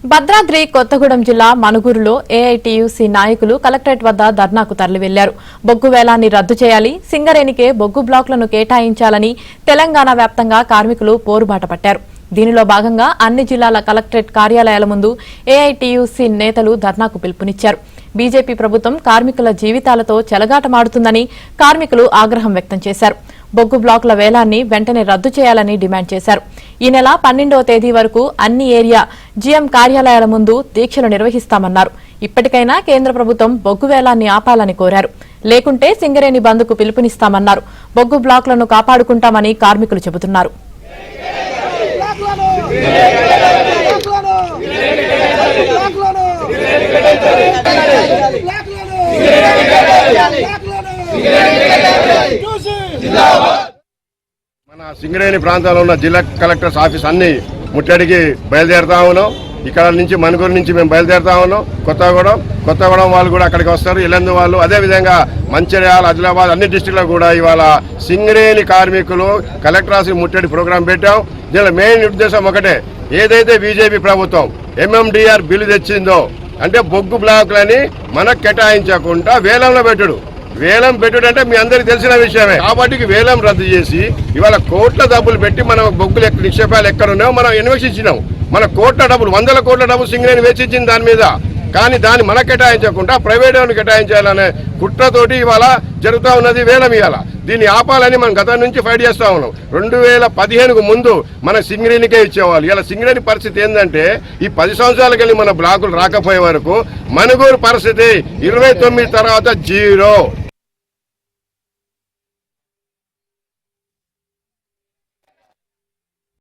భద్రాద్రి కొత్తగూడెం జిల్లా మనుగురులో ఏఐటీయూసీ నాయకులు కలెక్టరేట్ వద్ద ధర్నాకు తరలి వెళ్లారు. బొగ్గు వేలాన్ని రద్దు చేయాలి, సింగరేణికే బొగ్గు బ్లాకులను కేటాయించాలని తెలంగాణ వ్యాప్తంగా కార్మికులు పోరుబాట పట్టారు. దీనిలో భాగంగా అన్ని జిల్లాల కలెక్టరేట్ కార్యాలయాల ముందు ఏఐటీయూసీ నేతలు ధర్నాకు పిలుపునిచ్చారు. బీజేపీ ప్రభుత్వం కార్మికుల జీవితాలతో చెలగాటమాడుతుందని కార్మికులు ఆగ్రహం వ్యక్తం చేశారు. బొగ్గు బ్లాకుల వేలాన్ని వెంటనే రద్దు చేయాలని డిమాండ్ చేశారు. ఈ నెల 12వ తేదీ వరకు అన్ని ఏరియా జీఎం కార్యాలయాల ముందు దీక్షలు నిర్వహిస్తామన్నారు. ఇప్పటికైనా కేంద్ర ప్రభుత్వం బొగ్గు వేలాన్ని ఆపాలని కోరారు. లేకుంటే సింగరేణి బంద్కు పిలుపునిస్తామన్నారు. బొగ్గు బ్లాకులను కాపాడుకుంటామని కార్మికులు చెబుతున్నారు. మన సింగరేణి ప్రాంతంలో ఉన్న జిల్లా కలెక్టర్స్ ఆఫీస్ అన్ని ముట్టడికి బయలుదేరుతా ఉన్నాం. ఇక్కడ నుంచి మనుగూరు నుంచి మేము బయలుదేరుతా ఉన్నాం. కొత్తగూడెం వాళ్ళు కూడా అక్కడికి వస్తారు. ఇల్లందు వాళ్ళు, అదేవిధంగా మంచిర్యాల, ఆదిలాబాద్ అన్ని డిస్టిక్లో కూడా ఇవాళ సింగరేణి కార్మికులు కలెక్టర్ ఆఫీస్ ముట్టడి ప్రోగ్రాం పెట్టాం. దీనిలో మెయిన్ ఉద్దేశం ఒకటే, ఏదైతే బీజేపీ ప్రభుత్వం ఎంఎండిఆర్ బిల్లు తెచ్చిందో అంటే బొగ్గు బ్లాకులని మనకు కేటాయించకుండా వేలంలో వేలం పెట్టుడంటే మీ అందరికి తెలిసిన విషయమే. కాబట్టి వేలం రద్దు చేసి ఇవాళ కోట్ల డబ్బులు పెట్టి మనం బొగ్గులు నిక్షేపాలు ఎక్కడ ఉన్నాయో మనం ఇన్వెస్టించినాం. మన కోట్ల డబ్బులు, 100 కోట్ల డబ్బులు సింగరేణి వెచ్చించింది దాని మీద. కానీ దాన్ని మనం కేటాయించకుండా ప్రైవేట్ వాళ్ళని కేటాయించాలనే కుట్రతోటి ఇవాళ జరుగుతూ ఉన్నది వేలం. ఇవాళ దీన్ని ఆపాలని మనం గతం నుంచి ఫైట్ చేస్తా ఉన్నాం. 2015కు ముందు మన సింగరేణికే ఇచ్చేవాళ్ళు. ఇలా సింగరేణి పరిస్థితి ఏంటంటే ఈ 10 సంవత్సరాలకు వెళ్ళి మన బ్లాకులు రాకపోయే వరకు మనుగూరు పరిస్థితి 29 తర్వాత 0.